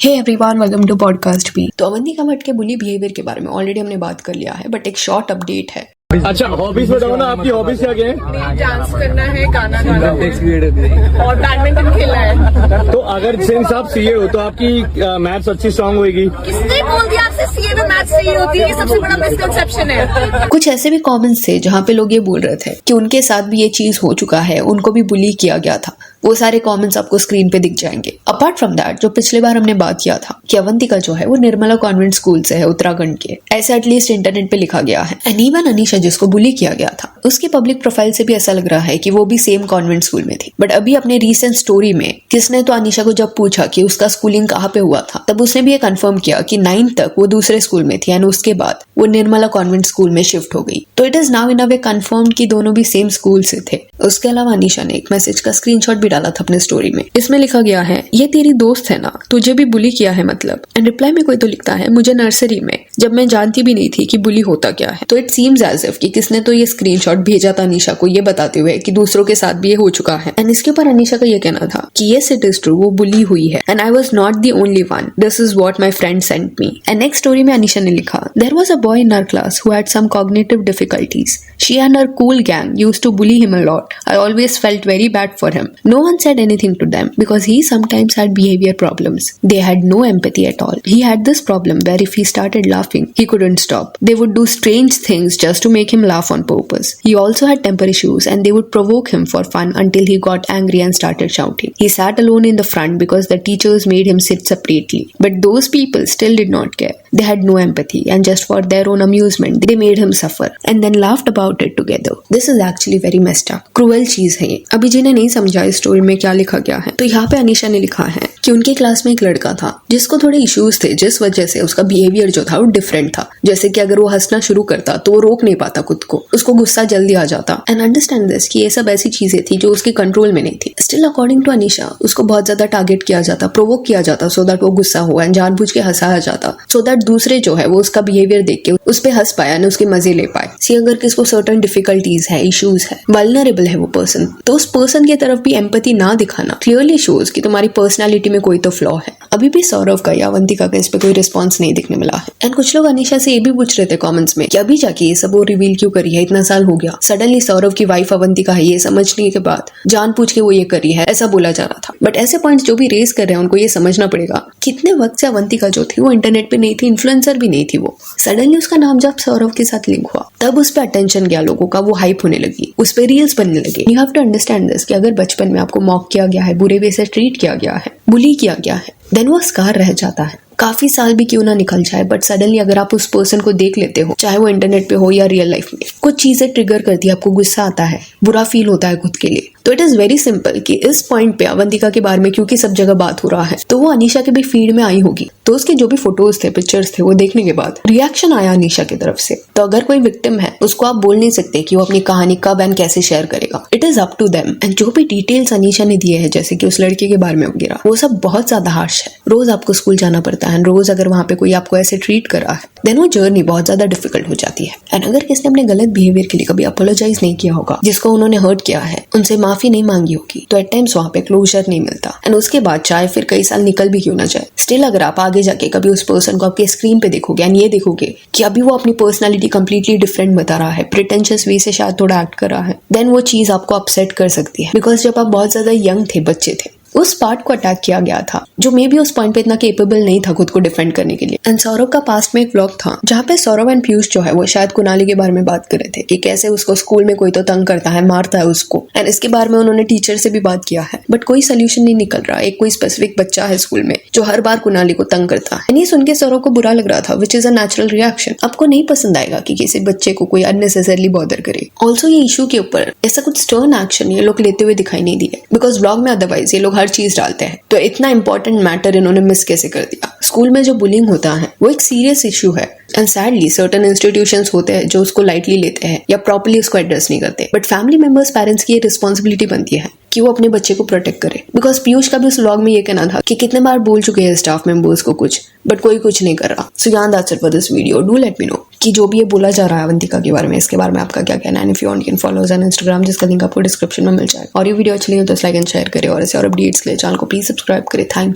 Hey everyone, welcome to podcast भी। तो अवंतिका भट्ट के बुली बिहेवियर के बारे में ऑलरेडी हमने बात कर लिया है, बट एक शॉर्ट अपडेट है। अच्छा, हॉबीज बताओ ना, आपकी हॉबीज क्या क्या है? डांस करना है, गाना गाना और बैडमिंटन खेलना है। तो अगर सिंस आप सीए हो तो आपकी मैथ्स अच्छी स्ट्रांग होगी। किसने बोल दिया आपसे सीए में मैथ्स सही होती है? ये सबसे बड़ा मिसकंसेप्शन है। कुछ ऐसे भी कमेंट्स थे जहाँ पे लोग ये बोल रहे थे कि उनके साथ भी ये चीज हो चुका है, उनको भी बुली किया गया था। वो सारे कमेंट्स आपको स्क्रीन पे दिख जाएंगे। अपार्ट फ्रॉम दैट, जो पिछले बार हमने बात किया था कि अवंतिका जो है वो निर्मला कॉन्वेंट स्कूल से है, उत्तराखंड के, ऐसा एटलीस्ट इंटरनेट पे लिखा गया है। एंड इवन अनीशा जिसको बुली किया गया था, उसकी पब्लिक प्रोफाइल से भी ऐसा लग रहा है कि वो भी सेम कॉन्वेंट स्कूल में थी। बट अभी अपने रीसेंट स्टोरी में किसने तो अनीशा को जब पूछा कि उसका स्कूलिंग कहाँ पे हुआ था, तब उसने भी ये कंफर्म किया कि 9th तक वो दूसरे स्कूल में थी एंड उसके बाद वो निर्मला कॉन्वेंट स्कूल में शिफ्ट हो गई। तो it is now in a way confirmed कि दोनों भी सेम स्कूल से थे। उसके अलावा अनीशा ने एक मैसेज का स्क्रीनशॉट भी डाला था अपने स्टोरी में। इसमें लिखा गया है, ये तेरी दोस्त है ना, तुझे भी बुली किया है मतलब। एंड रिप्लाई में कोई तो लिखता है, मुझे नर्सरी में, जब मैं जानती भी नहीं थी कि बुली होता क्या है। तो इट सीम्स एज इफ कि किसने तो ये स्क्रीनशॉट भेजा था अनीशा को, ये बताते हुए कि दूसरों के साथ भी ये हो चुका है। एंड इसके ऊपर अनीशा का ये कहना था कि यस इट इज ट्रू, वो बुली हुई है and I was not the only one, this is what my friend sent me. And next story में अनीशा ने लिखा, there was a boy in our class who had some cognitive difficulties. She and her cool gang used to bully him a lot. I always felt very bad for him. No one said anything to them because he sometimes had behavior problems. They had no empathy at all. He had this problem where if he started laughing, he couldn't stop. They would do strange things just to make him laugh on purpose. He also had temper issues and they would provoke him for fun until he got angry and started shouting. He sat alone in the front because the teachers made him sit separately. But those people still did not care. They had no empathy and just for their own amusement, they made him suffer and then laughed about it together. This is actually very messed up. Cruel चीज है ये। अभी जिन्हें नहीं समझा इस story में क्या लिखा गया है, तो यहाँ पे अनीशा ने लिखा है कि उनके क्लास में एक लड़का था जिसको थोड़े इश्यूज थे, जिस वजह से उसका बिहेवियर जो था वो डिफरेंट था। जैसे कि अगर वो हंसना शुरू करता तो वो रोक नहीं पाता खुद को, उसको गुस्सा जल्दी आ जाता। एंड अंडरस्टैंड दिस कि ये सब ऐसी चीजें थी जो उसके कंट्रोल में नहीं थी। स्टिल अकॉर्डिंग टू अनीशा, उसको बहुत ज्यादा टारगेट किया जाता, प्रोवोक किया जाता सो दैट वो गुस्सा हो एंड जानबूझ के हंसाया जाता सो दैट दूसरे जो है वो उसका बिहेवियर देख के उस पर हंस पाए, उसके मजे ले पाए। सी अगर किसको सर्टेन डिफिकल्टीज है, इश्यूज है, वल्नरेबल है वो पर्सन, तो उस पर्सन की तरफ भी एम्पैथी ना दिखाना क्लियरली शोज कि तुम्हारी पर्सनालिटी में कोई तो फ्लॉ है। अभी भी सौरव का या अवंतिका का इस पे कोई रिस्पॉन्स नहीं दिखने मिला है। एंड कुछ लोग अनीशा से ये भी पूछ रहे थे कमेंट्स में कि अभी जाके ये सब वो रिवील क्यों करी है, इतना साल हो गया, सडनली सौरव की वाइफ अवंतिका है ये समझने के बाद जानबूझ के वो ये करी है, ऐसा बोला जा रहा था। बट ऐसे पॉइंट्स जो भी रेज कर रहे हैं उनको ये समझना पड़ेगा कितने वक्त से अवंतिका जो थी वो इंटरनेट पे नहीं थी, इन्फ्लुएंसर भी नहीं थी। वो सडनली उसका नाम जब सौरव के साथ लिंक हुआ तब उस पर अटेंशन गया लोगों का, वो हाइप होने लगी, उस पर रील्स बनने लगे। You have to understand this कि अगर बचपन में आपको मॉक किया गया है, बुरे वे से ट्रीट किया गया है, बुली किया गया है, देन वो स्कार रह जाता है। काफी साल भी क्यों ना निकल जाए, बट सडनली अगर आप उस पर्सन को देख लेते हो, चाहे वो इंटरनेट पे हो या रियल लाइफ में, कुछ चीजें ट्रिगर करती है, आपको गुस्सा आता है, बुरा फील होता है खुद के लिए। तो इट इज वेरी सिंपल कि इस पॉइंट पे अवंतिका के बारे में क्योंकि सब जगह बात हो रहा है, तो वो अनीशा के भी फीड में आई होगी। तो उसके जो भी फोटोज थे, पिक्चर्स थे, वो देखने के बाद रिएक्शन आया अनीशा की तरफ से। तो अगर कोई विक्टिम है, उसको आप बोल नहीं सकते कि वो अपनी कहानी कब एंड कैसे शेयर करेगा। It is up to them. And जो भी डिटेल्स अनीशा ने दिए हैं, जैसे कि उस लड़के के बारे में वगैरह, वो सब बहुत ज्यादा हार्श है। रोज आपको स्कूल जाना पड़ता है, रोज अगर वहां पे कोई आपको ऐसे ट्रीट कर रहा है, देन वो जर्नी बहुत ज्यादा डिफिकल्ट हो जाती है। एंड अगर किसने अपने गलत बिहेवियर के लिए कभी अपोलोजाइज नहीं किया होगा, जिसको उन्होंने हर्ट किया है, उनसे माफी नहीं मांगी होगी, तो एट टाइम्स वहां पे क्लोजर नहीं मिलता। एंड उसके बाद चाहे फिर कई साल निकल भी क्यों ना जाए, स्टिल अगर आप आगे जाके कभी उस पर्सन को आपके स्क्रीन पे देखोगे एंड ये देखोगे कि अभी वो अपनी पर्सनालिटी कंप्लीटली डिफरेंट बता रहा है, प्रिटेंशियस वे से शायद थोड़ा एक्ट कर रहा है, देन वो चीज आपको अपसेट कर सकती है। बिकॉज जब आप बहुत ज्यादा यंग थे, बच्चे थे, उस पार्ट को अटैक किया गया था जो मे बी उस पॉइंट पे इतना केपेबल नहीं था खुद को डिफेंड करने के लिए। एंड सौरव का पास्ट में एक व्लॉग था जहाँ पे सौरव एंड पीयूष जो है वो शायद कुनाली के बारे में बात कर रहे थे कि कैसे उसको स्कूल में कोई तो तंग करता है, मारता है उसको। एंड इसके बारे में उन्होंने टीचर से भी बात किया है, बट कोई सोल्यूशन नहीं निकल रहा। एक कोई स्पेसिफिक बच्चा है स्कूल में जो हर बार कुनाली को तंग करता है। ये सुन के सौरव को बुरा लग रहा था, which is a natural reaction. आपको नहीं पसंद आएगा कि किसी बच्चे को कोई अननेसेसरली बॉदर करे। ऑल्सो ये इशू के ऊपर ऐसा कुछ स्टर्न एक्शन ये लोग लेते हुए दिखाई नहीं दिए, बिकॉज ब्लॉग में अदरवाइज ये लोग हर चीज डालते हैं। तो इतना इंपॉर्टेंट मैटर इन्होंने मिस कैसे कर दिया। स्कूल में जो बुलिंग होता है वो एक सीरियस इशू है एंड सैडली सर्टेन इंस्टीट्यूशंस होते हैं जो उसको लाइटली लेते हैं या प्रॉपर्ली उसको एड्रेस नहीं करते। बट फैमिली मेंबर्स, पेरेंट्स की ये रिस्पॉन्सिबिलिटी बनती है कि वो अपने बच्चे को प्रोटेक्ट करे। बिकॉज पीयूष का भी उस व्लॉग में ये कहना था कि कितने बार बोल चुके हैं स्टाफ मेंबर्स को कुछ, बट कोई कुछ नहीं कर रहा। सो यार that's it for this video. Do let me know कि जो भी ये बोला जा रहा है अवंतिका के बारे में, इसके बारे में आपका क्या कहना है। If you want you can follow us on Instagram, जिसका लिंक आपको डिस्क्रिप्शन में मिल जाएगा। और ये वीडियो अच्छी लगी तो लाइक एंड शेयर करें और ऐसे और अपडेट्स के लिए चैनल को प्लीज सब्सक्राइब करें। Thank you.